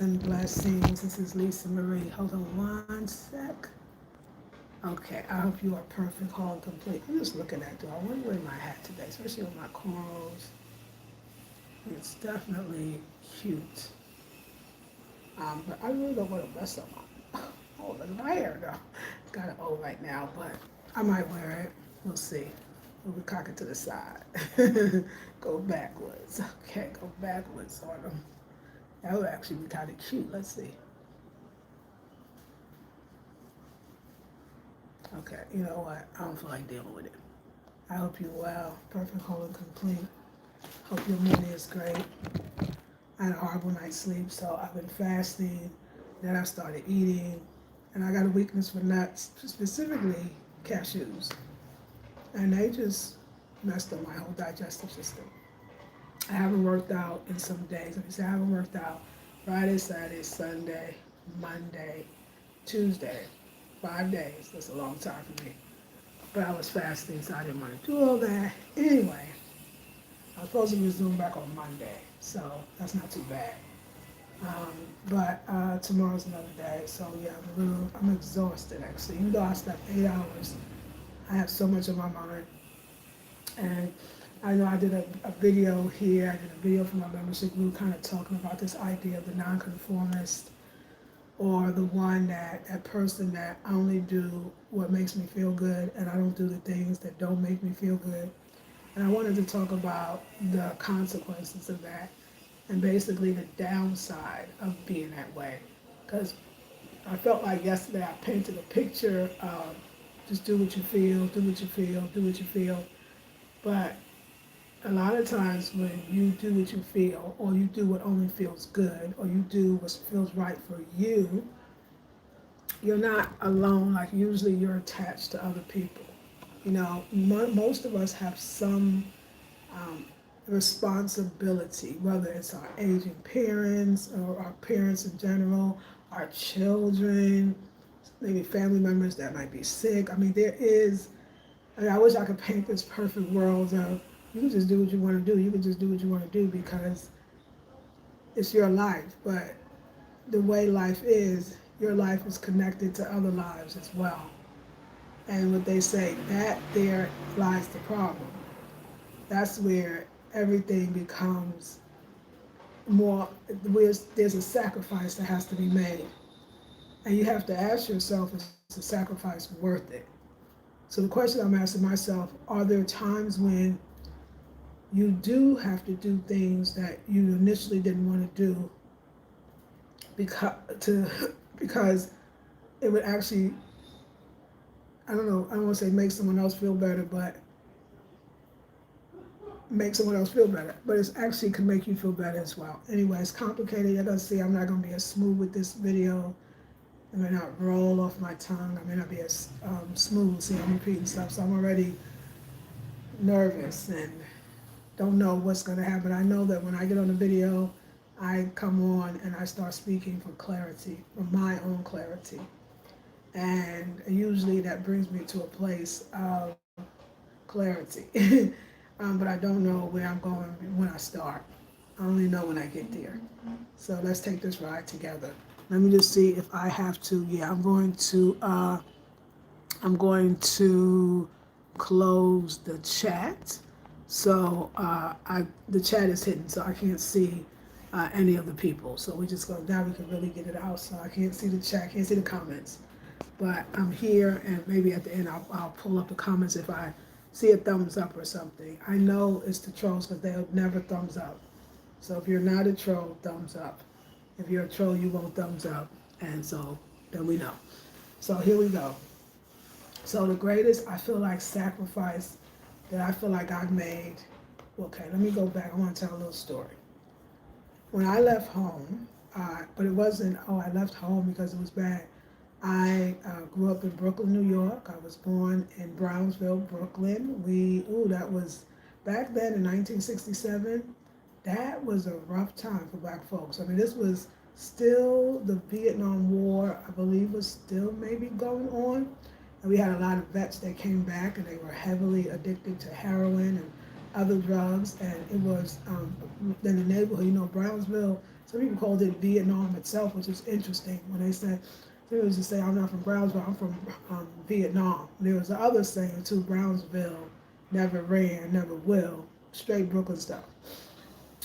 and blessings. This is Lisa Marie. Hold on one sec. Okay, I hope you are perfect, whole, and complete. I'm just looking at it. I want to wear my hat today, especially with my cornrows. It's definitely cute. But I really don't want to mess up my oh, my hair though. It's kind of old right now, but I might wear it. We'll see. We'll be cock it to the side. Go backwards. Okay, go backwards on them. That would actually be kind of cute. Let's see. Okay, you know what? I don't feel like dealing with it. I hope you're well, perfect, whole, and complete. Hope your morning is great. I had a horrible night's sleep, so I've been fasting. Then I started eating, and I got a weakness for nuts, specifically cashews. And they just messed up my whole digestive system. I haven't worked out in some days. Let me say I haven't worked out Friday, Saturday, Sunday, Monday, Tuesday. 5 days. That's a long time for me. But I was fasting, so I didn't want to do all that. Anyway, I was supposed to resume back on Monday, so that's not too bad. Um, but tomorrow's another day, so yeah, I'm exhausted actually. Even though I slept 8 hours, I have so much on my mind. And I know I did a video here, I did a video for my membership group kind of talking about this idea of the nonconformist, or the one that person that I only do what makes me feel good and I don't do the things that don't make me feel good. And I wanted to talk about the consequences of that and basically the downside of being that way. Because I felt like yesterday I painted a picture of just do what you feel, do what you feel, do what you feel. But a lot of times when you do what you feel, or you do what only feels good, or you do what feels right for you, you're not alone. Like usually you're attached to other people. You know, most of us have some um, responsibility, whether it's our aging parents or our parents in general, our children, maybe family members that might be sick. I mean, there is, I mean, I wish I could paint this perfect world of you can just do what you want to do. You can just do what you want to do because it's your life. But the way life is, your life is connected to other lives as well. And what they say, that there lies the problem. That's where everything becomes more, there's a sacrifice that has to be made. And you have to ask yourself, is the sacrifice worth it? So the question I'm asking myself, are there times when you do have to do things that you initially didn't want to do because, because it would actually, I don't know, I don't want to say make someone else feel better, but make someone else feel better. But it's actually can make you feel better as well. Anyway, it's complicated. You're going to see I'm not going to be as smooth with this video. It may not roll off my tongue. I may not be as smooth. See, I'm repeating stuff. So I'm already nervous and don't know what's going to happen. I know that when I get on the video, I come on and I start speaking for clarity, for my own clarity. And usually that brings me to a place of clarity. But I don't know where I'm going when I start. I only know when I get there. So let's take this ride together. Let me just see if I have to. Yeah, I'm going to close the chat. So the chat is hidden, so I can't see any of the people. So we just go now. We can really get it out. So I can't see the chat, can't see the comments. But I'm here, and maybe at the end I'll pull up the comments if I see a thumbs up or something. I know it's the trolls because they'll never thumbs up. So if you're not a troll, thumbs up. If you're a troll, you won't thumbs up. And so then we know. So here we go. So the greatest, I feel like, sacrifice that I feel like I've made. Okay, let me go back. I want to tell a little story. When I left home, but it wasn't, I left home because it was bad. I grew up in Brooklyn, New York. I was born in Brownsville, Brooklyn. That was back then in 1967. That was a rough time for black folks. I mean, this was still the Vietnam War, I believe, was still maybe going on. And we had a lot of vets that came back and they were heavily addicted to heroin and other drugs. And it was in the neighborhood, Brownsville Some people called it Vietnam itself, which is interesting when they said, they used to say, I'm not from Brownsville, I'm from Vietnam. There was the other saying too, Brownsville never ran, never will, straight Brooklyn stuff.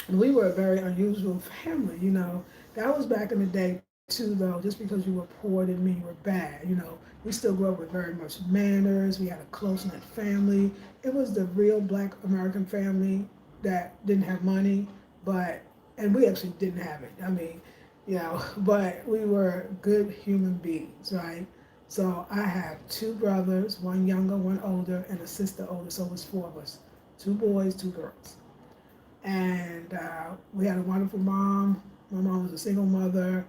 And we were a very unusual family, you know. That was back in the day too, though. Just because you were poor didn't mean you were bad, you know. We still grew up with very much manners. We had a close-knit family. It was the real Black American family that didn't have money, but, and we actually didn't have it. I mean, you know, but we were good human beings, right? So I have two brothers, one younger, one older, and a sister older, so it was four of us. Two boys, two girls. And we had a wonderful mom. My mom was a single mother,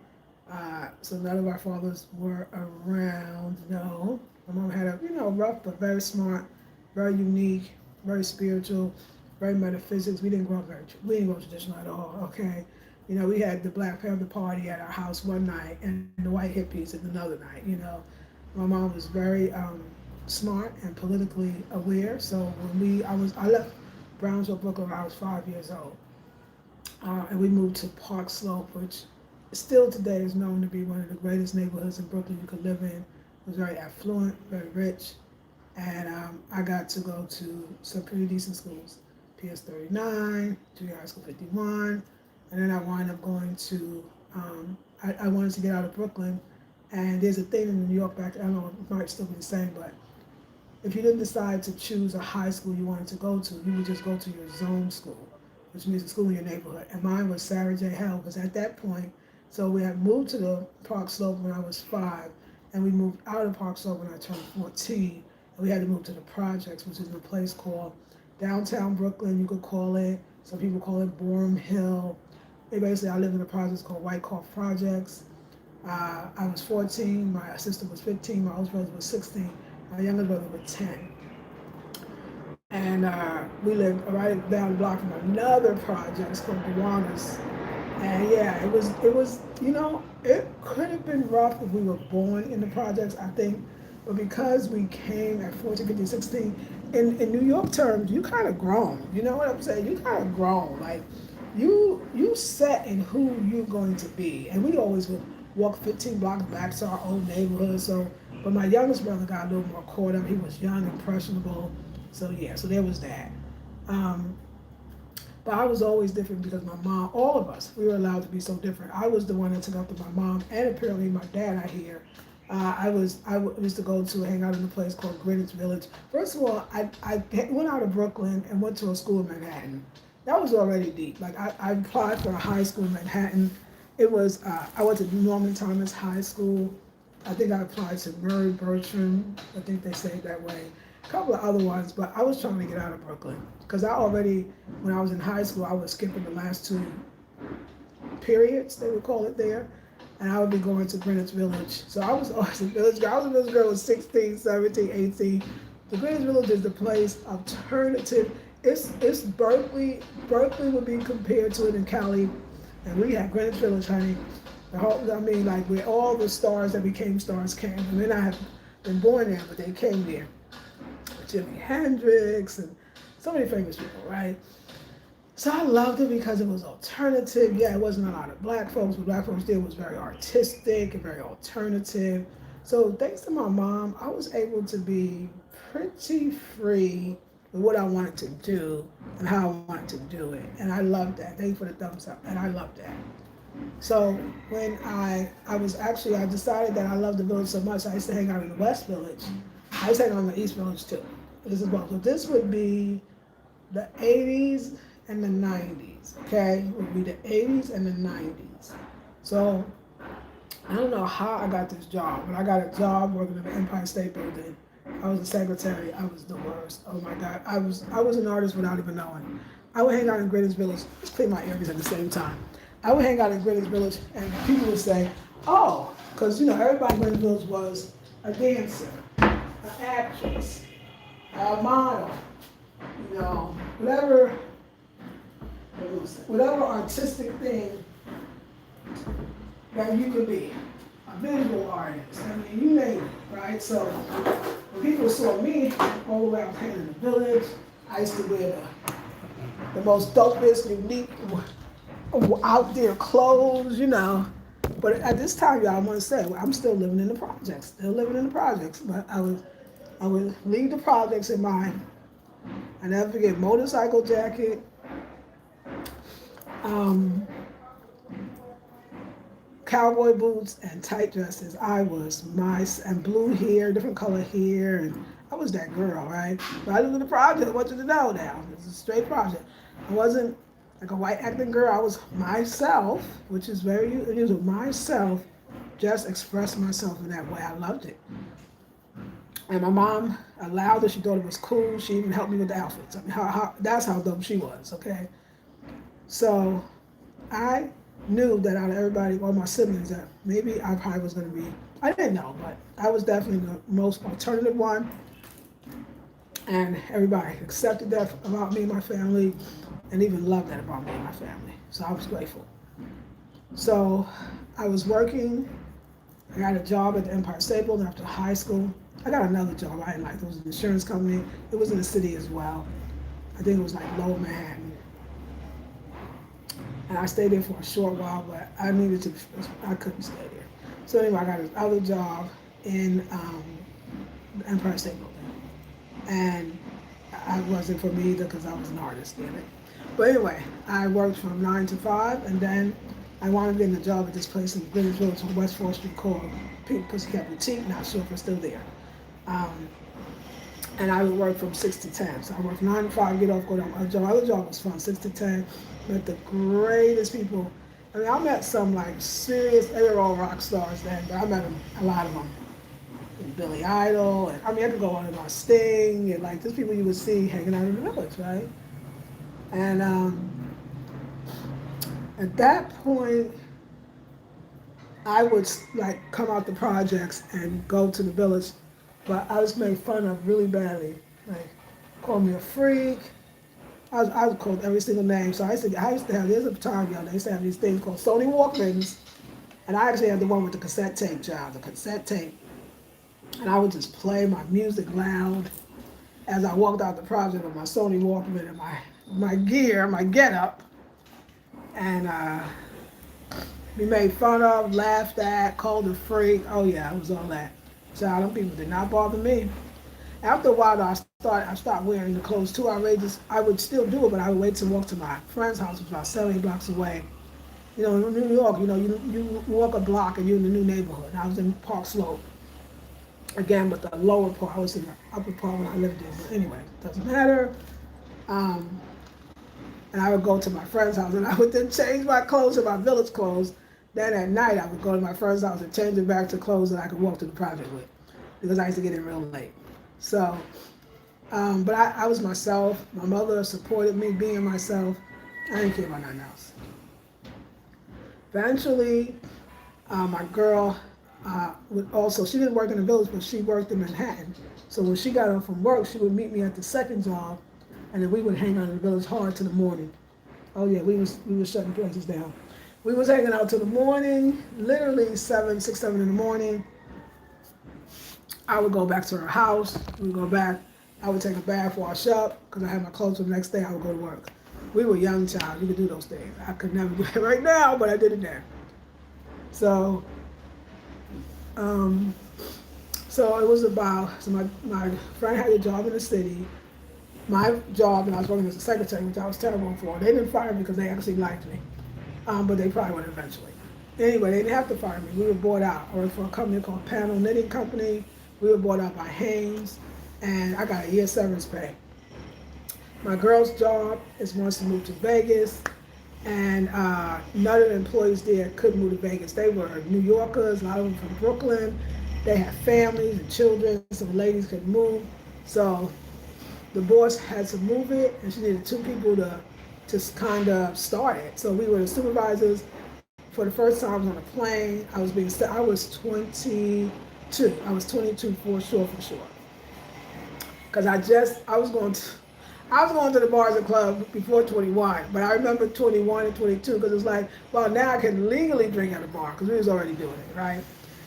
so none of our fathers were around. No, my mom had a rough but very smart, very unique, very spiritual, very metaphysics. We didn't grow traditional at all. Okay, you know, we had the Black Panther Party at our house one night and the white hippies at another night. You know, my mom was very smart and politically aware. So when I left Brownsville, Brooklyn when I was 5 years old. And we moved to Park Slope, which still today is known to be one of the greatest neighborhoods in Brooklyn you could live in. It was very affluent, very rich, and I got to go to some pretty decent schools, PS 39, Junior High School 51, and then I wound up going to, I wanted to get out of Brooklyn, and there's a thing in New York back, I don't know, it might still be the same, but if you didn't decide to choose a high school you wanted to go to, you would just go to your zone school, which means a school in your neighborhood. And mine was Sarah J. Hell, because at that point, so we had moved to the Park Slope when I was 5, and we moved out of Park Slope when I turned 14, and we had to move to the projects, which is a place called downtown Brooklyn, you could call it. Some people call it Borum Hill. Basically, I lived in a project called Whitecroft Projects. I was 14, my sister was 15, my older brother was 16. My younger brother was 10. And we lived right down the block from another project called Gowanus. And yeah, it was, you know, it could have been rough if we were born in the projects, I think. But because we came at 14, 15, 16, in New York terms, you kind of grown. You know what I'm saying? You kind of grown. Like, you set in who you're going to be. And we always would walk 15 blocks back to our old neighborhood. So, but my youngest brother got a little more caught up. He was young, impressionable. So yeah, so there was that. But I was always different because my mom, all of us, we were allowed to be so different. I was the one that took after my mom, and apparently my dad, I hear. I used to go to hang out in a place called Greenwich Village. First of all, I went out of Brooklyn and went to a school in Manhattan. That was already deep. Like I applied for a high school in Manhattan. It was, I went to Norman Thomas High School. I think I applied to Murray Bertram. I think they say it that way. A couple of other ones, but I was trying to get out of Brooklyn. Because I already, when I was in high school, I was skipping the last 2 periods, they would call it there. And I would be going to Greenwich Village. So I was always a village girl. I was a village girl with 16, 17, 18. The Greenwich Village is the place, alternative. It's Berkeley. Berkeley would be compared to it in Cali. And we had Greenwich Village, honey. Like where all the stars that became stars came. I mean, I have been born there, but they came there. Jimi Hendrix and so many famous people, right? So I loved it because it was alternative. Yeah, it wasn't a lot of black folks, but black folks there was very artistic and very alternative. So thanks to my mom, I was able to be pretty free with what I wanted to do and how I wanted to do it. And I loved that. Thank you for the thumbs up. And I loved that. So when I decided that I loved the village so much, I used to hang out in the West Village. I used to hang out in the East Village too. This is well. So this would be the 80s and the 90s, okay? It would be the 80s and the 90s. So I don't know how I got this job, but I got a job working in the Empire State Building. I was a secretary. I was the worst. Oh my God. I was an artist without even knowing. I would hang out in Greenwich Village. Let's clean my earrings at the same time. I would hang out in Greenwich Village, and people would say, oh, because, you know, everybody in Greenwich Village was a dancer, an actress, a model, you know, whatever artistic thing that you could be, a visual artist, I mean, you name it, right? So when people saw me all the way out here in the village, I used to wear the most dopest, unique out there clothes, you know. But at this time, y'all, I want to say, I'm still living in the projects, But I would leave the projects in mind. I never forget motorcycle jacket, um, cowboy boots, and tight dresses. And blue hair, different color hair, and I was that girl, right? But I lived in the project. I want you to know now, it's a straight project. I wasn't like a white acting girl. I was myself, which is very unusual. Myself, just expressed myself in that way. I loved it. And my mom allowed it. She thought it was cool. She even helped me with the outfits. I mean, that's how dope she was, okay? So I knew that out of everybody, all my siblings, that maybe I probably was going to be, I didn't know, but I was definitely the most alternative one. And everybody accepted that about me and my family, and even loved that about me and my family. So I was grateful. So I was working. I got a job at the Empire State Building after high school. I got another job I didn't like. It was an insurance company. It was in the city as well. I think it was like Lower Manhattan. And I stayed there for a short while, but I couldn't stay there. So anyway, I got another job in the Empire State Building. And I wasn't for me either because I was an artist, damn it. But anyway, I worked from 9 to 5, and then I wound up getting a job at this place in Greenwich Village on West 4th Street called Pink Pussycat Boutique, not sure if it's still there. And I would work from 6 to 10. So I worked 9 to 5, get off, go to my job. My other job was fun, 6 to 10. Met the greatest people. I mean, I met some like serious, they were all rock stars then, but I met a lot of them. And Billy Idol, and I mean, I could go on and on, Sting, and like, there's people you would see hanging out in the village, right? And at that point, I would like come out the projects and go to the village, but I was made fun of really badly. Like, called me a freak. I was called every single name. So I used to have, there's a time, y'all, they used to have these things called Sony Walkmans. And I actually had the one with the cassette tape, child, the cassette tape. And I would just play my music loud as I walked out the project with my Sony Walkman and my gear, my getup. And be made fun of, laughed at, called a freak. Oh yeah, it was all that. Child, them people did not bother me. After a while, though, I stopped wearing the clothes too outrageous. I would still do it, but I would wait to walk to my friend's house, which was about 7 blocks away. You know, in New York, you know, you walk a block and you're in the new neighborhood. And I was in Park Slope. Again, but the lower part, I was in the upper part when I lived there. But anyway, doesn't matter. And I would go to my friend's house, and I would then change my clothes to my village clothes. Then at night, I would go to my friend's house and change it back to clothes that I could walk to the project with, because I used to get in real late. So, but I was myself. My mother supported me being myself. I didn't care about nothing else. Eventually, my girl would also, she didn't work in the village, but she worked in Manhattan. So when she got home from work, she would meet me at the second job, and then we would hang out in the village hard till the morning. Oh yeah, we was shutting places down. We was hanging out till the morning, literally 6, 7 in the morning. I would go back to her house. We would go back. I would take a bath, wash up, because I had my clothes for the next day. I would go to work. We were young child. You could do those things. I could never do it right now, but I did it then. So, so it was about, so my friend had a job in the city. My job, and I was working as a secretary, which I was terrible for. They didn't fire me because they actually liked me, but they probably would eventually. Anyway, they didn't have to fire me. We were bought out. I worked for a company called Panel Knitting Company. We were bought out by Hanes, and I got a year's severance pay. My girl's job is wants to move to Vegas, and none of the employees there could move to Vegas. They were New Yorkers, a lot of them from Brooklyn. They had families and children, so the ladies could move. So the boss had to move it, and she needed 2 people to kind of start it. So we were the supervisors. For the first time I was on a plane. I was 22. I was 22 for sure. Because I was going to the bars and clubs before 21, but I remember 21 and 22 because it was like, well, now I can legally drink at a bar because we was already doing it, right?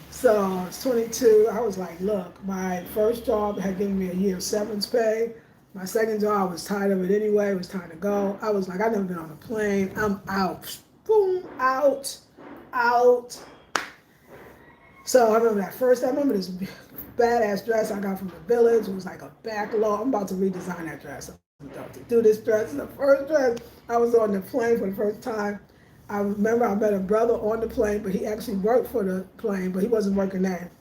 So I was 22. I was like, look, my first job had given me a year's severance pay. My second job, I was tired of it anyway. It was time to go. I was like, I've never been on a plane. I'm out. boom, out. So I remember I remember this badass dress I got from the village. It was like a back low. I'm about to redesign that dress. I'm about to do this dress. The first dress I was on the plane for the first time. I remember I met a brother on the plane, but he actually worked for the plane, but he wasn't working there.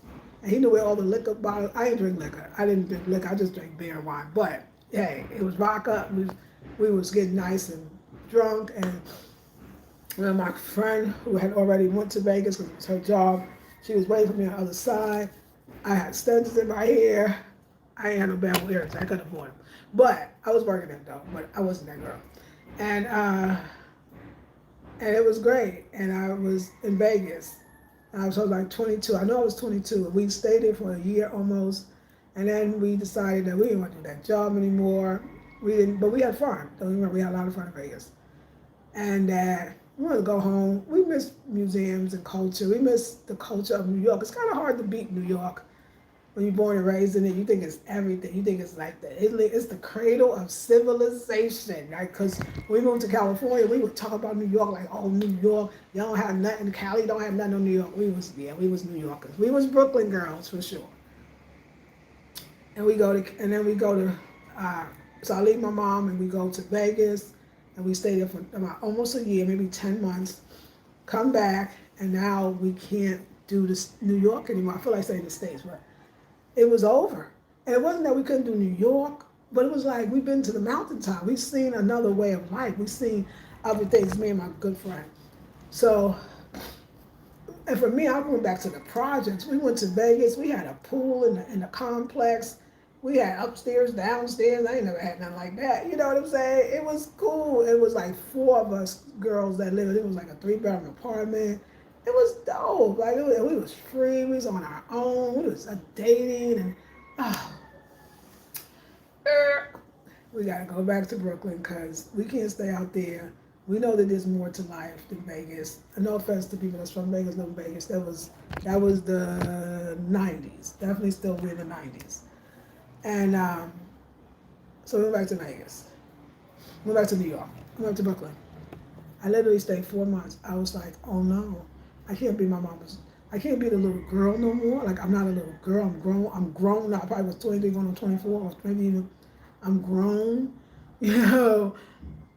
And he knew where all the liquor bottles. I didn't drink liquor. I didn't drink liquor. I just drank beer and wine. But hey, it was vodka. We was getting nice and drunk. And my friend who had already went to Vegas because it was her job, she was waiting for me on the other side. I had stencils in my hair. I ain't had no bad ears. I couldn't afford them. But I was working it though. But I wasn't that girl. And it was great. And I was in Vegas. I was like 22. I know I was 22. We stayed there for a year almost. And then we decided that we didn't want to do that job anymore. We didn't, but we had fun. Don't remember, we had a lot of fun in Vegas. And we wanted to go home. We miss museums and culture. We miss the culture of New York. It's kind of hard to beat New York. When you're born and raised in it, you think it's everything. You think it's like it's the cradle of civilization, right? Because when we moved to California, we would talk about New York like, oh, New York, y'all don't have nothing. Cali don't have nothing on New York. We was New Yorkers. We was Brooklyn girls for sure. And then we go to, so I leave my mom and we go to Vegas, and we stay there for about almost a year, maybe 10 months. Come back, and now we can't do this New York anymore. I feel like saying the States, but it was over. And it wasn't that we couldn't do New York, but it was like we've been to the mountaintop. We've seen another way of life. We've seen other things, me and my good friend. So, and for me, I went back to the projects. We went to Vegas. We had a pool in the complex. We had upstairs, downstairs. I ain't never had nothing like that. You know what I'm saying? It was cool. It was like 4 of us girls that lived. It was like a 3-bedroom apartment. It was dope. Like we was free. We was on our own. We was dating, and we gotta go back to Brooklyn because we can't stay out there. We know that there's more to life than Vegas. And no offense to people that's from Vegas, live in Vegas. That was the 90s. Definitely still we're in the 90s. And so we went back to Vegas. We went back to New York. We went to Brooklyn. I literally stayed 4 months. I was like, oh no. I can't be I can't be the little girl no more. Like, I'm not a little girl. I'm grown now. I probably was 23 going on 24 or maybe even. I'm grown. You know,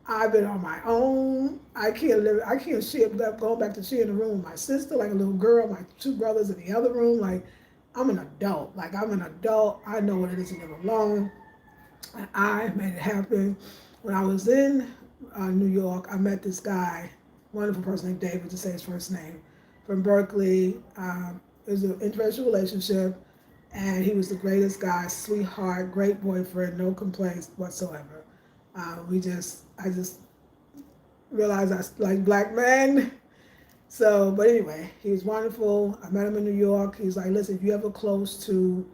I've been on my own. I can't share, going back to sharing the room with my sister, like a little girl, my 2 brothers in the other room. Like, I'm an adult. I know what it is to live alone. And I made it happen. When I was in New York, I met this guy, wonderful person named David, to say his first name, from Berkeley. It was an interracial relationship, and he was the greatest guy, sweetheart, great boyfriend, no complaints whatsoever. I just realized I like black men. So, but anyway, he was wonderful. I met him in New York. He was like, listen, if you're ever close to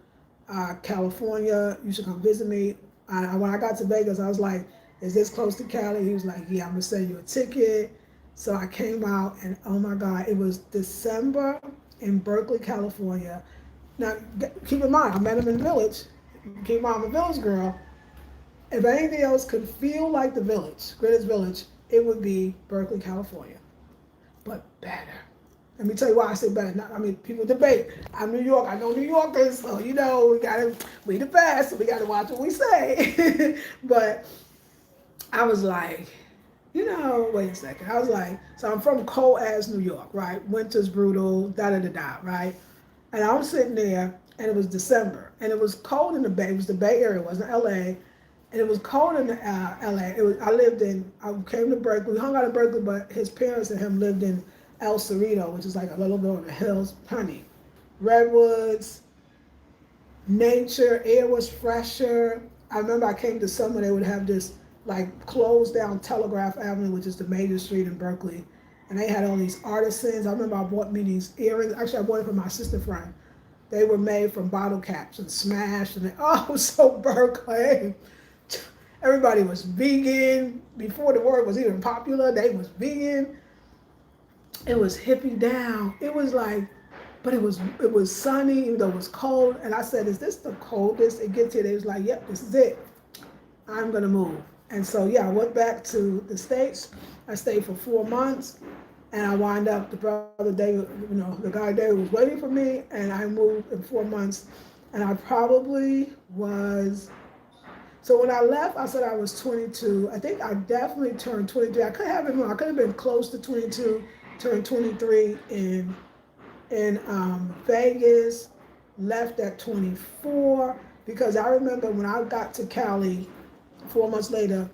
California, you should come visit me. When I got to Vegas, I was like, is this close to Cali? He was like, yeah, I'm gonna send you a ticket. So I came out, and oh my God, it was December in Berkeley, California. Now, keep in mind, I met him in the village. Keep in mind, I'm a village girl. If anything else could feel like the village, Greenwich Village, it would be Berkeley, California, but better. Let me tell you why I say better. People debate. I'm New York. I know New Yorkers, so we the best, so we gotta watch what we say. But I was like, wait a second. I was like, so I'm from cold-ass New York, right? Winter's brutal, da-da-da-da, right? And I was sitting there, and it was December, and it was cold in the Bay. It was the Bay Area, it wasn't L.A., and it was cold in L.A. I came to Berkeley. We hung out in Berkeley, but his parents and him lived in El Cerrito, which is like a little bit on the hills. Honey, redwoods, nature, air was fresher. I remember I came to summer, they would have this like closed down Telegraph Avenue, which is the major street in Berkeley. And they had all these artisans. I remember I bought me these earrings. Actually, I bought it from my sister friend. They were made from bottle caps and smashed. And it was so Berkeley. Everybody was vegan. Before the word was even popular, they was vegan. It was hippie down. It was like, but it was sunny, even though it was cold. And I said, is this the coldest it gets here? They was like, yep, this is it. I'm gonna move. And so, yeah, I went back to the States. I stayed for 4 months. And I wound up, the brother David, the guy David was waiting for me, and I moved in 4 months. And I probably was, so when I left, I said I was 22. I think I definitely turned 23. I could have been more. I could have been close to 22, turned 23 in Vegas, left at 24, because I remember when I got to Cali 4 months later,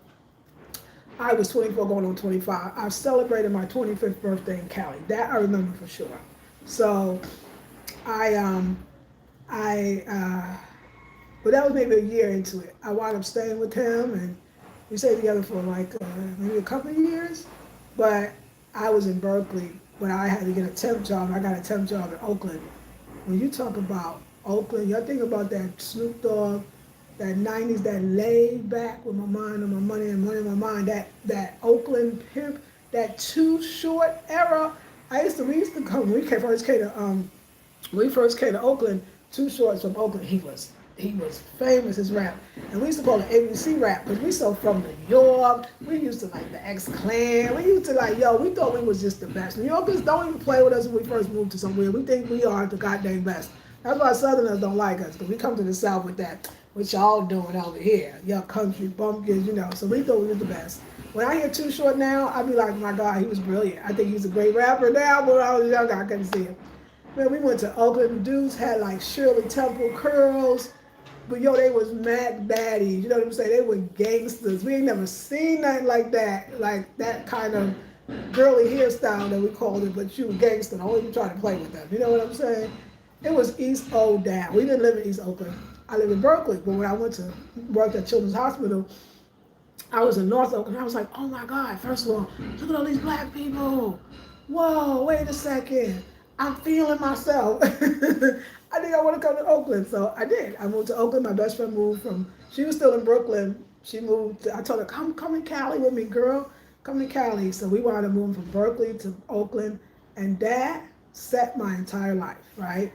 I was 24 going on 25. I celebrated my 25th birthday in Cali. That I remember for sure. So I but that was maybe a year into it. I wound up staying with him, and we stayed together for like maybe a couple of years. But I was in Berkeley when I had to get a temp job. I got a temp job in Oakland. When you talk about Oakland, y'all think about that Snoop Dogg, that 90s, that laid back with my mind on my money and money on my mind, that Oakland pimp, that Too Short era. We used to come, when we first came to Oakland, Too Short's from Oakland, he was famous, his rap. And we used to call it ABC rap, because we so from New York. We used to like the X-Clan. We used to like, we thought we was just the best. New Yorkers don't even play with us when we first moved to somewhere. We think we are the goddamn best. That's why Southerners don't like us, because we come to the South with that, what y'all doing over here, y'all country bumpkins, So we thought we was the best. When I hear Too Short now, I be like, my God, he was brilliant. I think he's a great rapper now, but when I was younger, I couldn't see him. Man, we went to Oakland. Dudes had like Shirley Temple curls, but they was mad baddies. You know what I'm saying? They were gangsters. We ain't never seen nothing like that kind of girly hairstyle that we called it, but you were gangster. Only you try to play with them. You know what I'm saying? It was East O down. We didn't live in East Oakland. I live in Berkeley, but when I went to work at Children's Hospital, I was in North Oakland. I was like, oh my God, first of all, look at all these black people. Whoa, wait a second. I'm feeling myself. I think I want to come to Oakland. So I did. I moved to Oakland. My best friend moved she was still in Brooklyn. She moved, I told her, come to Cali with me, girl. Come to Cali. So we wound up moving from Berkeley to Oakland. And that set my entire life, right?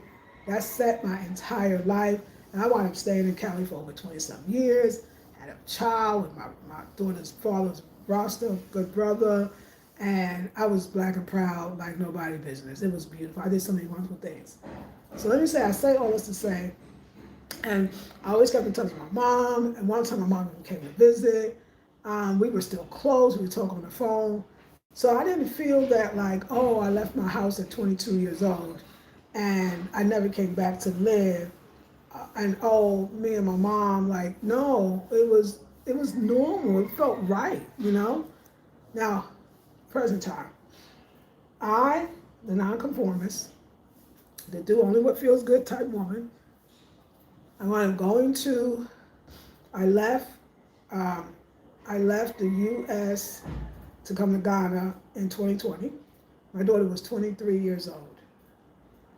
That set my entire life. And I wound up staying in Cali for over 20-something years. Had a child with my daughter's father's roster, good brother. And I was black and proud like nobody business. It was beautiful. I did so many wonderful things. So let me say, I say all this to say, and I always kept in touch with my mom. And one time my mom came to visit. We were still close. We would talk on the phone. So I didn't feel that like, oh, I left my house at 22 years old and I never came back to live. And oh, me and my mom, like, no, it was normal. It felt right, Now, present time. I, the nonconformist, the do only what feels good type woman, I left the U.S. to come to Ghana in 2020. My daughter was 23 years old.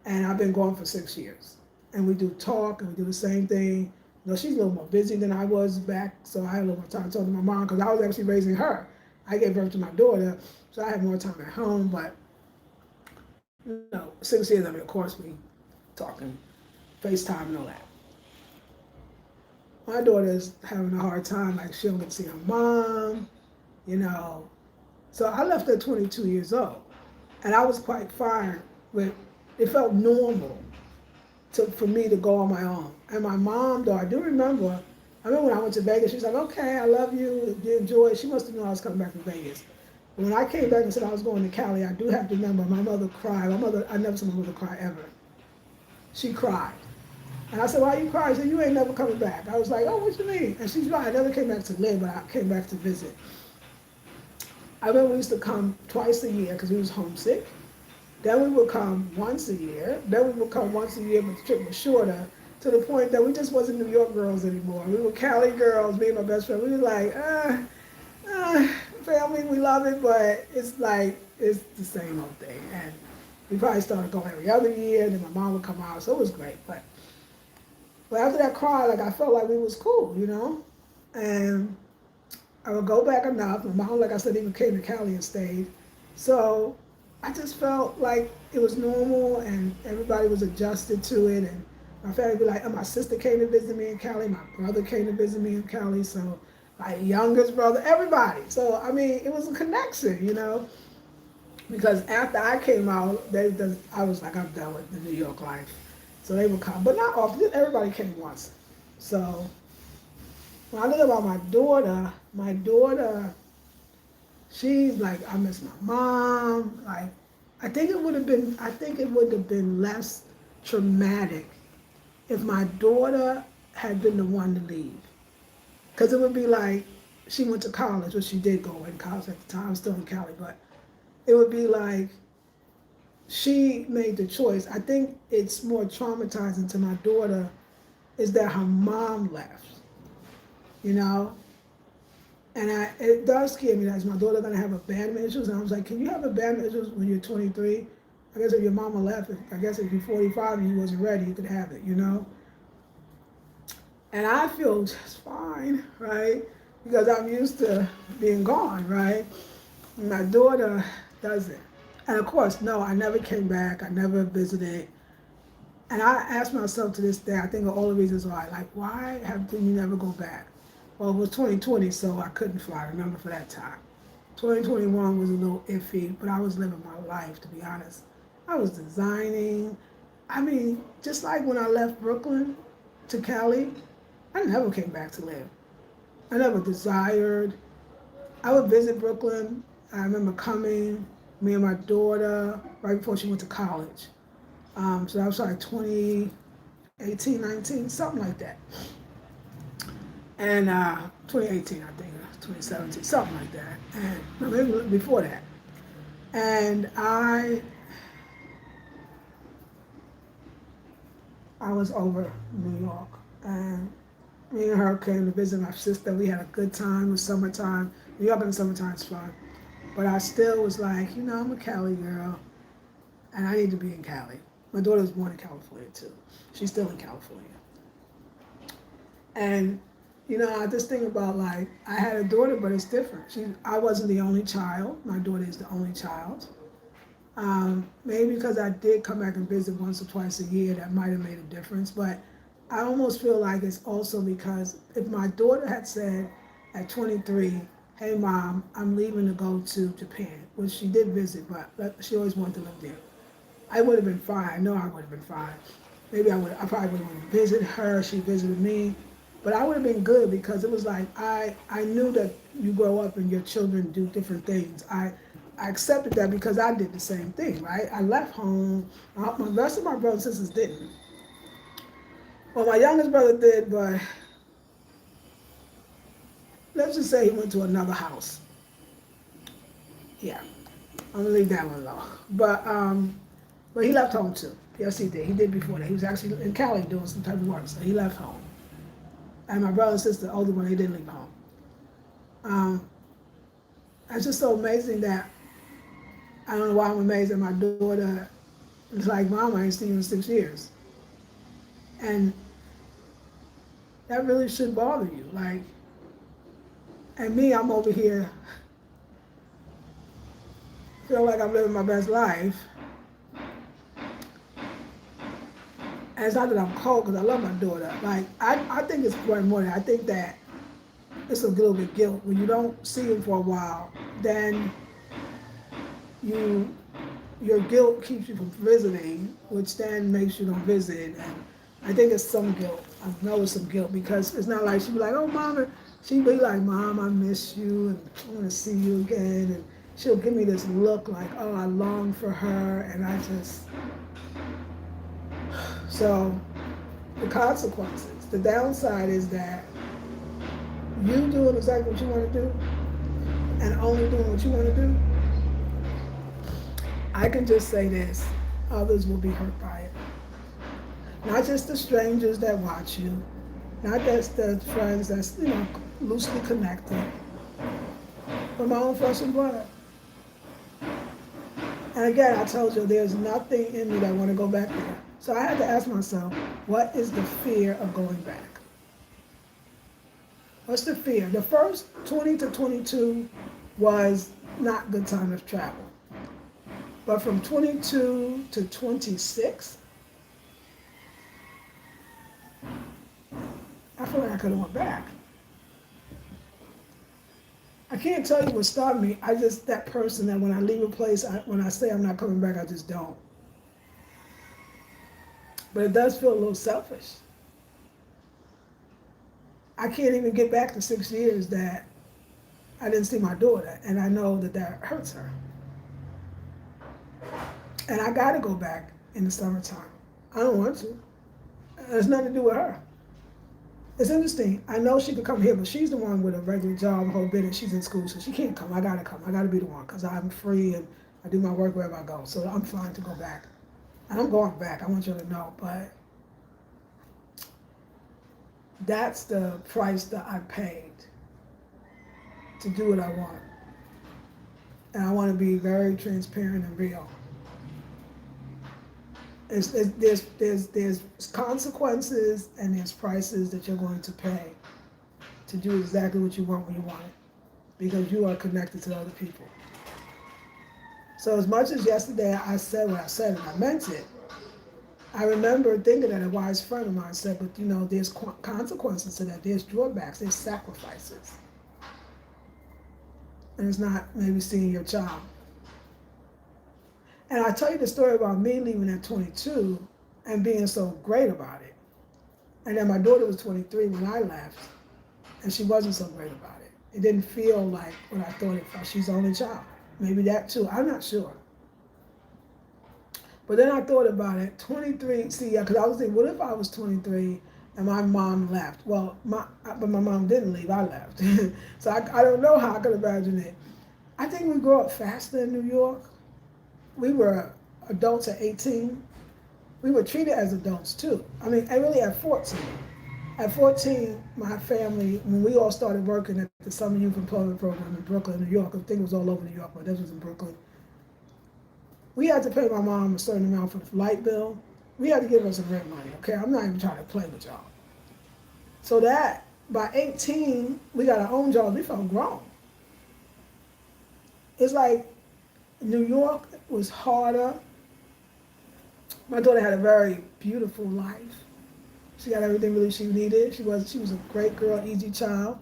And I've been gone for 6 years. And we do talk and we do the same thing. She's a little more busy than I was back, so I had a little more time to talk to my mom because I was actually raising her. I gave birth to my daughter, so I had more time at home, but 6 years, of course we talking, FaceTime and all that. My daughter's having a hard time, like she don't get to see her mom, So I left at 22 years old, and I was quite fine with, it felt normal for me to go on my own. And my mom, though, I remember when I went to Vegas, she was like, okay, I love you, you enjoy it. She must have known I was coming back from Vegas. But when I came back and said I was going to Cali, I do have to remember my mother cried. I never saw my mother cry ever. She cried. And I said, why you crying? She said, you ain't never coming back. I was like, oh, what you mean? And she's right, I never came back to live, but I came back to visit. I remember we used to come twice a year because we was homesick. Then we would come once a year. Then we would come once a year, but the trip was shorter, to the point that we just wasn't New York girls anymore. We were Cali girls, me and my best friend. We were like, family, we love it, but it's the same old thing. And we probably started going every other year, and then my mom would come out, so it was great. But after that cry, I felt like we was cool, And I would go back enough. My mom, like I said, even came to Cali and stayed. So I just felt like it was normal and everybody was adjusted to it. And my family would be like, my sister came to visit me in Cali, my brother came to visit me in Cali, so my youngest brother, everybody. So, it was a connection, Because after I came out, I was like, I'm done with the New York life. So they would come, but not often. Everybody came once. So when I think about my daughter, she's like, I miss my mom. Like, I think it would have been less traumatic if my daughter had been the one to leave. Because it would be like, she went to college, or she did go in college at the time, I'm still in Cali, but it would be like, she made the choice. I think it's more traumatizing to my daughter is that her mom left, you know? And it does scare me that is my daughter gonna have abandonment issues? And I was like, can you have abandonment issues when you're 23? I guess if your mama left, I guess if you're 45 and you wasn't ready, you could have it, you know? And I feel just fine, right? Because I'm used to being gone, right? My daughter doesn't. And of course, no, I never came back. I never visited. And I ask myself to this day, I think of all the reasons why. Like, did you never go back? Well, it was 2020, so I couldn't fly. I remember for that time. 2021 was a little iffy, but I was living my life, to be honest. I was designing. I mean, just like when I left Brooklyn to Cali, I never came back to live. I never desired. I would visit Brooklyn. I remember coming, me and my daughter, right before she went to college. So that was like 2018, 19, something like that. And 2018, I think, 2017, something like that. And no, maybe before that. And I was over New York, and me and her came to visit my sister. We had a good time. It was summertime. New York in the summertime is fun. But I still was like, I'm a Cali girl, and I need to be in Cali. My daughter was born in California too. She's still in California. And, I just think about, like, I had a daughter, but it's different. I wasn't the only child. My daughter is the only child. Maybe because I did come back and visit once or twice a year, that might have made a difference. But I almost feel like it's also because if my daughter had said at 23, hey mom, I'm leaving to go to Japan, which she did visit, but she always wanted to live there, I would have been fine. I know I would have been fine. Maybe I probably would have visited her, she visited me, but I would have been good because it was like, I knew that you grow up and your children do different things. I accepted that because I did the same thing, right? I left home. The rest of my brothers and sisters didn't. Well, my youngest brother did, but let's just say he went to another house. Yeah, I'm gonna leave that one alone. But he left home too. Yes, he did. He did before that. He was actually in Cali doing some type of work, so he left home. And my brother and sister, the older one, they didn't leave home. It's just so amazing that I don't know why I'm amazed that my daughter is like, Mom, I ain't seen you in 6 years. And that really should bother you. Like, and me, I'm over here, feel like I'm living my best life. And it's not that I'm cold, because I love my daughter. Like, I think it's quite more than, I think that it's a little bit guilt. When you don't see him for a while, then your guilt keeps you from visiting, which then makes you don't visit. And I think it's some guilt. I know it's some guilt, because it's not like she'd be like, oh, Mom. She'd be like, Mom, I miss you, and I want to see you again. And she'll give me this look like, oh, I long for her, and I just... So the consequences, the downside is that you doing exactly what you want to do and only doing what you want to do, I can just say this, others will be hurt by it. Not just the strangers that watch you, not just the friends that's, loosely connected, but my own flesh and blood. And again, I told you, there's nothing in me that want to go back there. So I had to ask myself, what is the fear of going back? What's the fear? The first 20 to 22 was not good time to travel. But from 22 to 26, I feel like I could have went back. I can't tell you what stopped me. I just, that person that when I leave a place, when I say I'm not coming back, I just don't. But it does feel a little selfish. I can't even get back to 6 years that I didn't see my daughter, and I know that that hurts her. And I gotta go back in the summertime. I don't want to. It's nothing to do with her. It's interesting. I know she could come here, but she's the one with a regular job, a whole bit, and she's in school, so she can't come. I gotta come. I gotta be the one because I'm free and I do my work wherever I go. So I'm fine to go back. And I'm going back. I want you to know, but that's the price that I paid to do what I want. And I want to be very transparent and real. There's consequences and there's prices that you're going to pay to do exactly what you want when you want it, because you are connected to other people. So as much as yesterday I said what I said and I meant it, I remember thinking that a wise friend of mine said, but you know, there's consequences to that, there's drawbacks, there's sacrifices. And it's not maybe seeing your child. And I tell you the story about me leaving at 22 and being so great about it. And then my daughter was 23 when I left, and she wasn't so great about it. It didn't feel like what I thought it felt. She's the only child. Maybe that too, I'm not sure. But then I thought about it, 23, see, because I was thinking, what if I was 23 and my mom left? Well, but my mom didn't leave, I left. So I don't know how I could imagine it. I think we grow up faster in New York. We were adults at 18. We were treated as adults too. I mean, I really at 14. At 14, my family, when we all started working at the Summer Youth Employment Program in Brooklyn, New York, I think it was all over New York, but this was in Brooklyn. We had to pay my mom a certain amount for the light bill. We had to give her some rent money, okay? I'm not even trying to play with y'all. So that, by 18, we got our own jobs. We felt grown. It's like New York was harder. My daughter had a very beautiful life. She got everything really she needed. She was a great girl, easy child,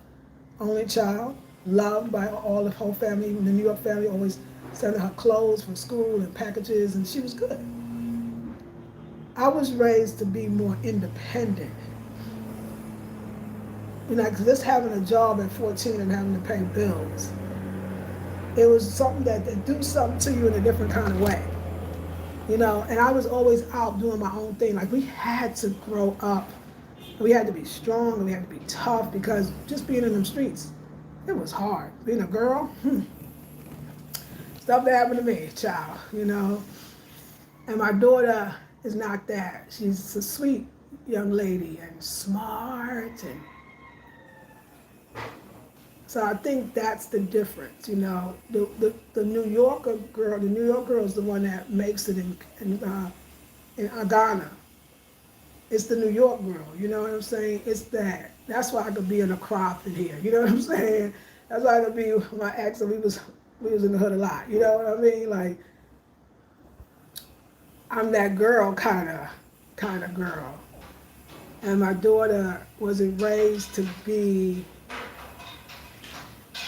only child, loved by all the whole family. The New York family always sending her clothes from school and packages, and she was good. I was raised to be more independent. You know, just having a job at 14 and having to pay bills. It was something that do something to you in a different kind of way. You know, and I was always out doing my own thing. Like, we had to grow up. We had to be strong, and we had to be tough, because just being in them streets, it was hard. Being a girl, stuff that happened to me, child, you know. And my daughter is not that. She's a sweet young lady and smart, and so I think that's the difference, you know. The New Yorker girl, the New York girl is the one that makes it in Ghana. It's the New York girl, you know what I'm saying? It's that. That's why I could be in a crop in here, you know what I'm saying? That's why I could be with my ex, and we was in the hood a lot, you know what I mean? Like, I'm that girl kind of girl. And my daughter wasn't raised to be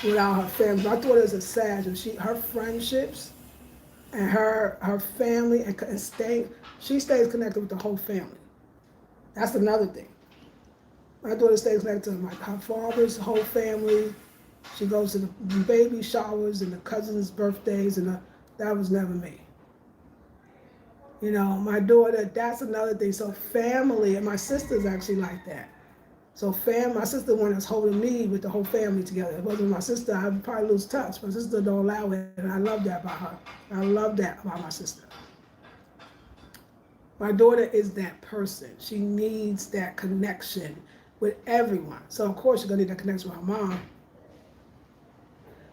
without her family. My daughter is a Sag, and her friendships and her family and she stays connected with the whole family. That's another thing. My daughter stays connected to her father's whole family. She goes to the baby showers and the cousins' birthdays, and that was never me. You know, my daughter, that's another thing. So family, and my sister's actually like that. So my sister the one that's holding me with the whole family together. If it wasn't my sister, I would probably lose touch. My sister don't allow it, and I love that about her. I love that about my sister. My daughter is that person. She needs that connection with everyone. So of course she's gonna need that connection with her mom.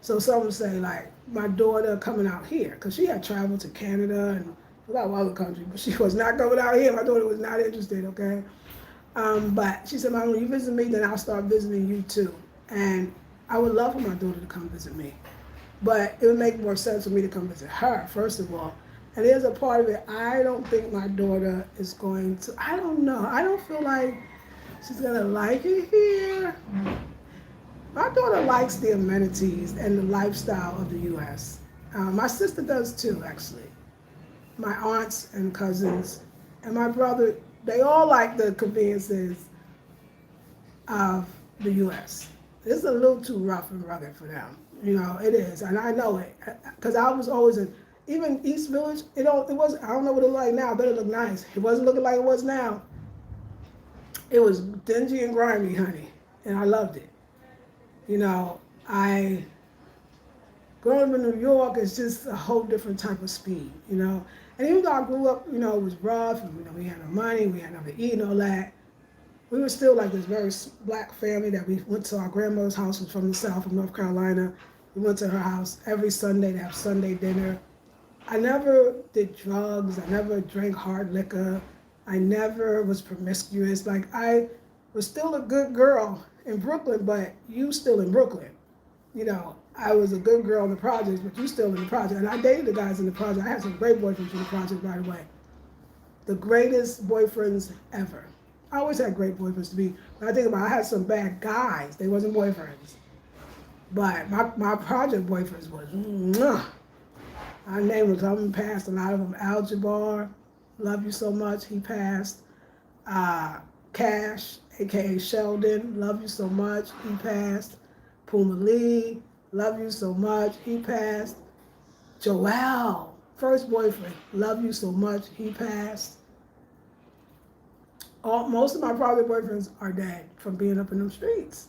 So some would say, like, my daughter coming out here, because she had traveled to Canada and a lot of other countries, but she was not coming out here. My daughter was not interested, okay? But she said, Mom, when you visit me, then I'll start visiting you too. And I would love for my daughter to come visit me. But it would make more sense for me to come visit her, first of all. And there's a part of it, I don't think my daughter is going to, I don't know. I don't feel like she's going to like it here. My daughter likes the amenities and the lifestyle of the U.S. My sister does too, actually. My aunts and cousins and my brother, they all like the conveniences of the U.S. It's a little too rough and rugged for them. You know, it is, and I know it because I was always in. Even East Village, it was. I don't know what it looked like now, but it looked nice. It wasn't looking like it was now. It was dingy and grimy, honey, and I loved it. You know, I growing up in New York is just a whole different type of speed. You know, and even though I grew up, you know, it was rough, and we had no money, we had nothing to eat and all that. We were still like this very black family that we went to our grandmother's house, was from the South, from North Carolina. We went to her house every Sunday to have Sunday dinner. I never did drugs. I never drank hard liquor. I never was promiscuous. Like, I was still a good girl in Brooklyn, but you still in Brooklyn. You know, I was a good girl in the projects, but you still in the project. And I dated the guys in the project. I had some great boyfriends in the project, by the way. The greatest boyfriends ever. I always had great boyfriends to be. When I think about it, I had some bad guys. They wasn't boyfriends. But my project boyfriends was, mwah. Our name was coming past a lot of them. Al Jabbar, love you so much, he passed. Cash, aka Sheldon, love you so much, he passed. Puma Lee, love you so much, he passed. Joel, first boyfriend, love you so much, he passed. Most of my project boyfriends are dead from being up in them streets.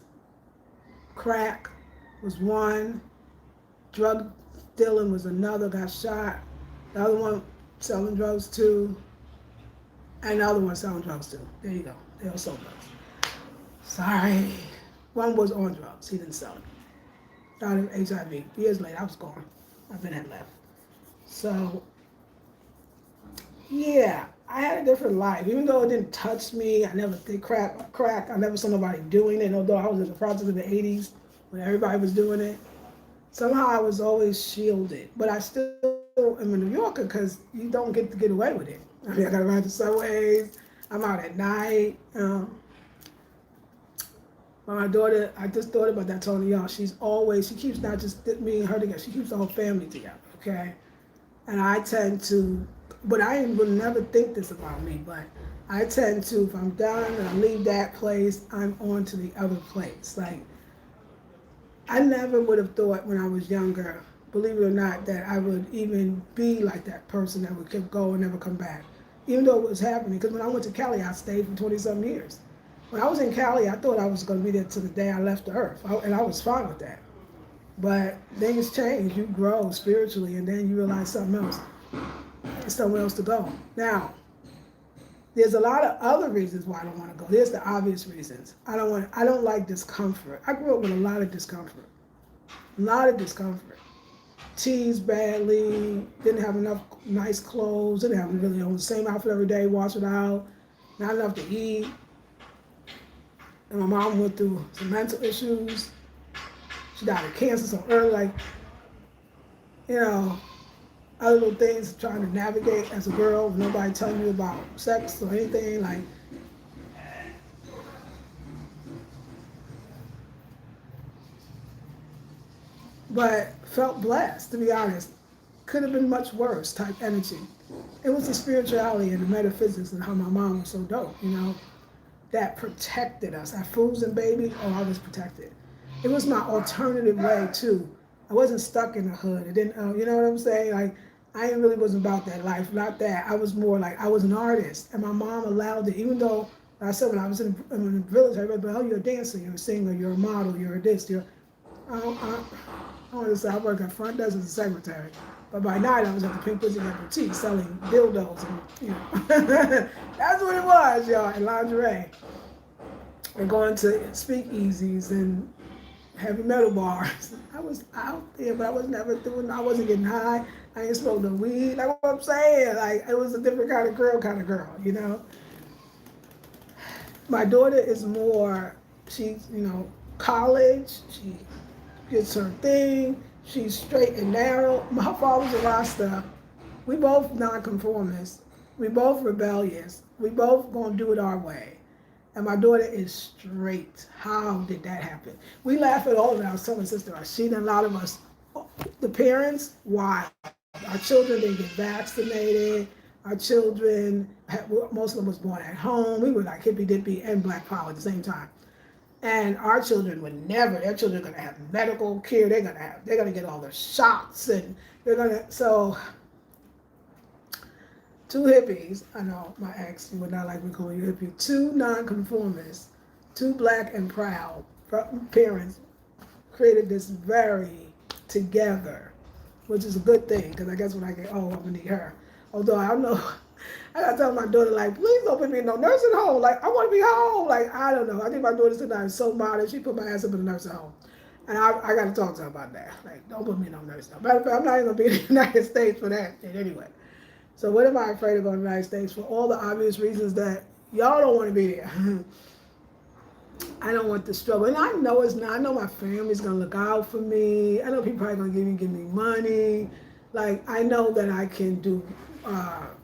Crack was one, drug dealing was another, got shot. The other one selling drugs too. And the other one selling drugs too. There you go. They all sold drugs. Sorry. One was on drugs. He didn't sell it. Died of HIV. Years later, I was gone. I've been had left. So, yeah, I had a different life. Even though it didn't touch me, I never did crack. I never saw nobody doing it, although I was in the project in the 80s when everybody was doing it. Somehow I was always shielded, but I still am a New Yorker because you don't get to get away with it. I mean, I gotta ride the subways. I'm out at night. My daughter, I just thought about that, telling y'all. She keeps not just me and her together. She keeps the whole family together. Okay, and I tend to, but I would never think this about me. But I tend to, if I'm done and I leave that place, I'm on to the other place. Like, I never would have thought when I was younger, believe it or not, that I would even be like that person that would keep going and never come back. Even though it was happening, because when I went to Cali, I stayed for 20-some years. When I was in Cali, I thought I was going to be there till the day I left the earth, and I was fine with that. But things change, you grow spiritually, and then you realize something else. There's somewhere else to go. Now, there's a lot of other reasons why I don't want to go. There's the obvious reasons. I don't like discomfort. I grew up with a lot of discomfort. Teased badly, didn't have enough nice clothes, didn't have really on the same outfit every day, wash it out, not enough to eat. And my mom went through some mental issues. She died of cancer so early, like, you know, other little things trying to navigate as a girl, with nobody telling you about sex or anything, like. But felt blessed, to be honest. Could have been much worse type energy. It was the spirituality and the metaphysics and how my mom was so dope, you know, that protected us. Our foods and baby, I was protected. It was my alternative way too. I wasn't stuck in the hood. It didn't, you know what I'm saying? Like, I really wasn't about that life, not that. I was more like, I was an artist, and my mom allowed it, even though, like I said, when I was in the village, everybody, oh, you're a dancer, you're a singer, you're a model, you're a this, I want to say I work at front desk as a secretary, but by night I was at the Pink Pussy Boutique selling dildos, and, you know, that's what it was, y'all, and lingerie, and going to speakeasies and heavy metal bars. I was out there, but I wasn't getting high. I ain't smoking no weed. Like what I'm saying, like it was a different kind of girl, you know. My daughter is more, she's, you know, college, she gets her thing, she's straight and narrow. My father's a Rasta. We both non-conformists. We both rebellious. We both gonna do it our way. And my daughter is straight. How did that happen? We laugh at all of it. I was telling my sister, she and a lot of us, the parents, why? Our children didn't get vaccinated. Our children, most of them was born at home. We were like hippy dippy and black power at the same time. And our children would never, their children are gonna have medical care, they're gonna get all their shots and so two hippies, I know my ex, you would not like me calling you hippie, two nonconformists, two black and proud parents created this very together, which is a good thing, because I guess when I get old, I'm gonna need her. Although I don't know, I gotta tell my daughter, like, please don't put me in no nursing home. Like, I wanna be home. Like, I don't know. I think my daughter tonight is so modest, she put my ass up in a nursing home. And I gotta talk to her about that. Like, don't put me in no nursing home. Matter of fact, I'm not even gonna be in the United States for that shit anyway. So what am I afraid of going to the United States? For all the obvious reasons that y'all don't want to be there. I don't want the struggle. And I know it's not. I know my family's going to look out for me. I know people are going to give me money. Like, I know that I can do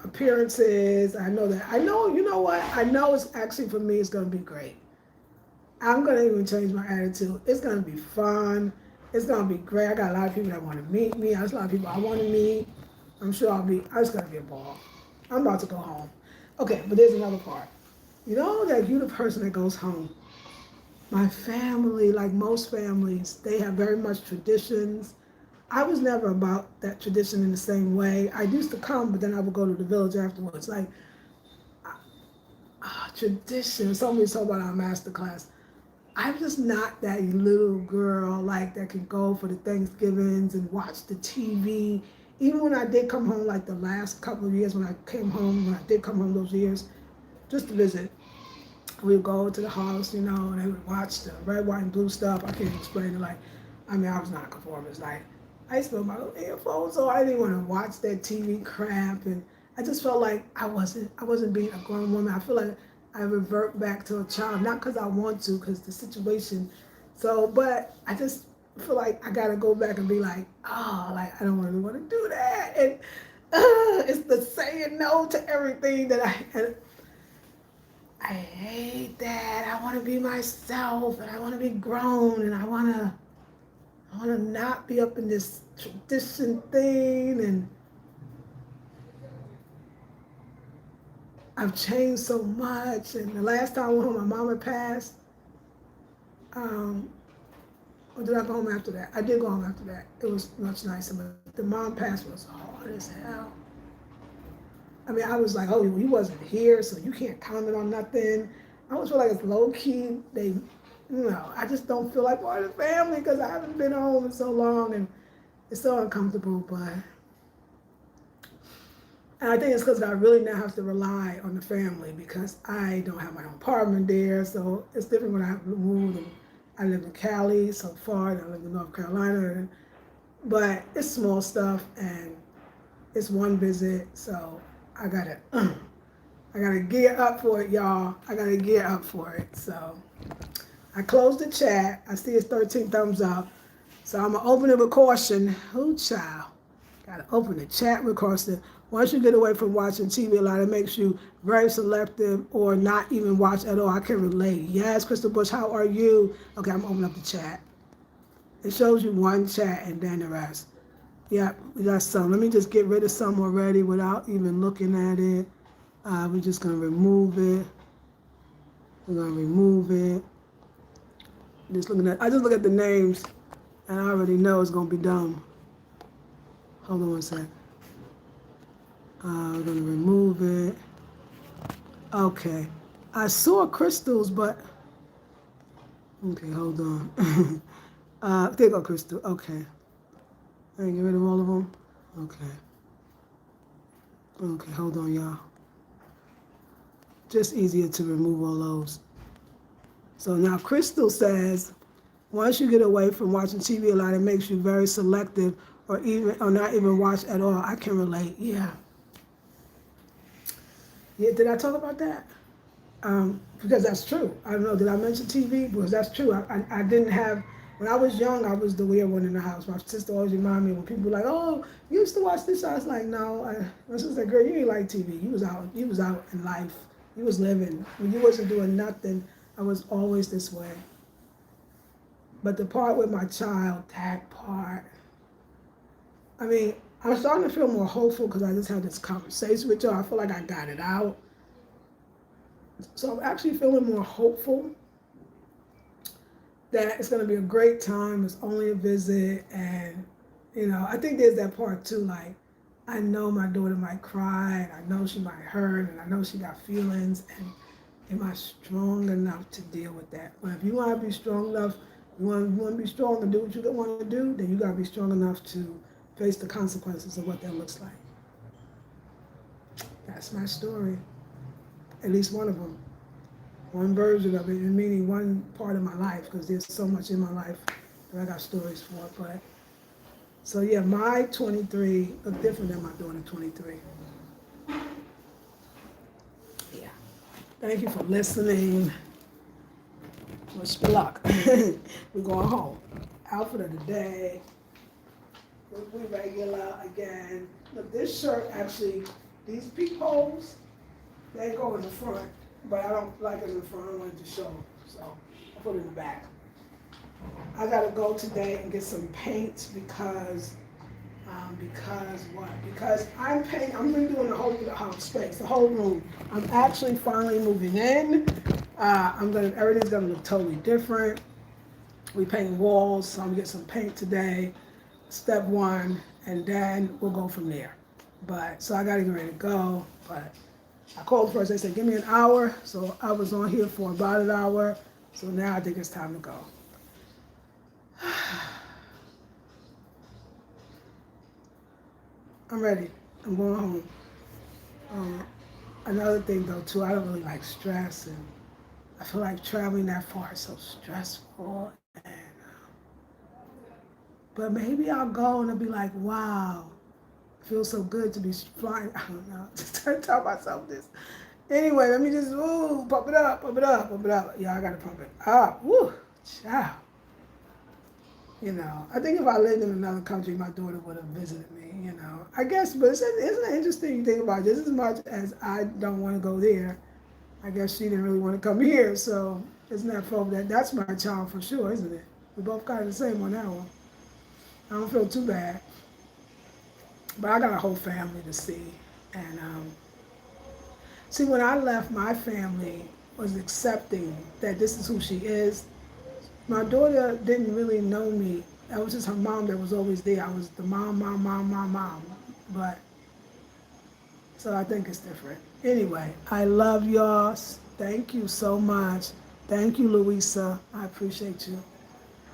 appearances. I know, you know what? I know it's actually, for me, it's going to be great. I'm going to even change my attitude. It's going to be fun. It's going to be great. I got a lot of people that want to meet me. There's a lot of people I want to meet. I'm sure it's gonna be a ball. I'm about to go home. Okay, but there's another part. You know that you're the person that goes home. My family, like most families, they have very much traditions. I was never about that tradition in the same way. I used to come, but then I would go to the village afterwards. Like, tradition, somebody talk about our master class. I'm just not that little girl, like, that can go for the Thanksgivings and watch the TV. Even when I did come home, like the last couple of years when I did come home those years, just to visit, we would go to the house, and they would watch the red, white, and blue stuff. I can't explain it. Like, I was not a conformist. Like, I used to put my little earphones, so I didn't want to watch that TV crap, and I just felt like I wasn't being a grown woman. I feel like I revert back to a child, not because I want to, because the situation. So, but I just feel like I gotta go back and be like, I don't really want to do that, and it's the saying no to everything that I hate that. I want to be myself, and I want to be grown, and I want to not be up in this tradition thing, and I've changed so much. And the last time I went home, my mama passed. Or did I go home after that? I did go home after that. It was much nicer, but the mom pass was hard as hell. I was like, oh, you wasn't here, so you can't comment on nothing. I always feel like it's low key. I just don't feel like part of the family because I haven't been home in so long, and it's so uncomfortable. And I think it's because I really now have to rely on the family because I don't have my own apartment there, so it's different when I have moved. I live in Cali so far, and I live in North Carolina, but it's small stuff, and it's one visit, so I gotta gear up for it, y'all. I gotta gear up for it. So I closed the chat. I see it's 13 thumbs up, so I'm gonna open it with caution. Ooh, child, gotta open the chat with caution. Once you get away from watching TV a lot, it makes you very selective or not even watch at all. I can relate. Yes, Crystal Bush, how are you? Okay, I'm opening up the chat. It shows you one chat and then the rest. Yep, we got some. Let me just get rid of some already without even looking at it. We're just going to remove it. We're going to remove it. I just look at the names and I already know it's going to be dumb. Hold on one sec. We're going to remove it. Okay. I saw crystals, but... Okay, hold on. There you go, Crystal. Okay. I get rid of all of them? Okay. Okay, hold on, y'all. Just easier to remove all those. So now Crystal says, once you get away from watching TV a lot, it makes you very selective or not even watch at all. I can relate, yeah. Yeah, did I talk about that? Because that's true. I don't know, did I mention TV? Because that's true. I didn't have, when I was young, I was the weird one in the house. My sister always reminded me when people were like, oh, you used to watch this. I was like, no. My sister said, girl, you ain't like TV. You was out in life You was living. When you wasn't doing nothing, I was always this way. But the part with my child, that part, I mean, I'm starting to feel more hopeful because I just had this conversation with y'all. I feel like I got it out. So I'm actually feeling more hopeful that it's going to be a great time. It's only a visit. And, you know, I think there's that part too. Like, I know my daughter might cry, and I know she might hurt, and I know she got feelings. And am I strong enough to deal with that? Well, if you want to be strong enough, you want to be strong and do what you want to do, then you got to be strong enough to face the consequences of what that looks like. That's my story. At least one of them. One version of it, meaning one part of my life, because there's so much in my life that I got stories for. But so yeah, my 23 look different than my daughter 23. Yeah. Thank you for listening. Wish me luck. We're going home. Outfit of the day. We regular again. Look, this shirt actually, these peepholes, they go in the front, but I don't like it in the front. I don't want it to show, so I put it in the back. I gotta go today and get some paint because what? Because I'm redoing the whole house space, the whole room. I'm actually finally moving in. Everything's gonna look totally different. We painting walls, so I'm gonna get some paint today. Step one, and then we'll go from there. But so I gotta get ready to go. But I called first. They said give me an hour, so I was on here for about an hour. So now I think it's time to go. I'm ready. I'm going home. Another thing though too, I don't really like stress, and I feel like traveling that far is so stressful. And but maybe I'll go and I'll be like, wow, it feels so good to be flying. I don't know. Just trying to tell myself this. Anyway, let me just pump it up, pump it up, pump it up. Yeah, I gotta pump it up. Woo, ciao. You know, I think if I lived in another country, my daughter would have visited me, you know. I guess, but isn't it interesting you think about it? Just as much as I don't want to go there, I guess she didn't really want to come here, so isn't that for that's my child for sure, isn't it? We both got the same on that one. I don't feel too bad. But I got a whole family to see. And see, when I left, my family was accepting that this is who she is. My daughter didn't really know me. That was just her mom that was always there. I was the mom. But, so I think it's different. Anyway, I love y'all. Thank you so much. Thank you, Louisa. I appreciate you.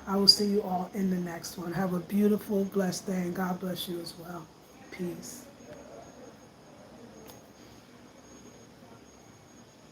I will see you all in the next one. Have a beautiful, blessed day, and God bless you as well. Peace.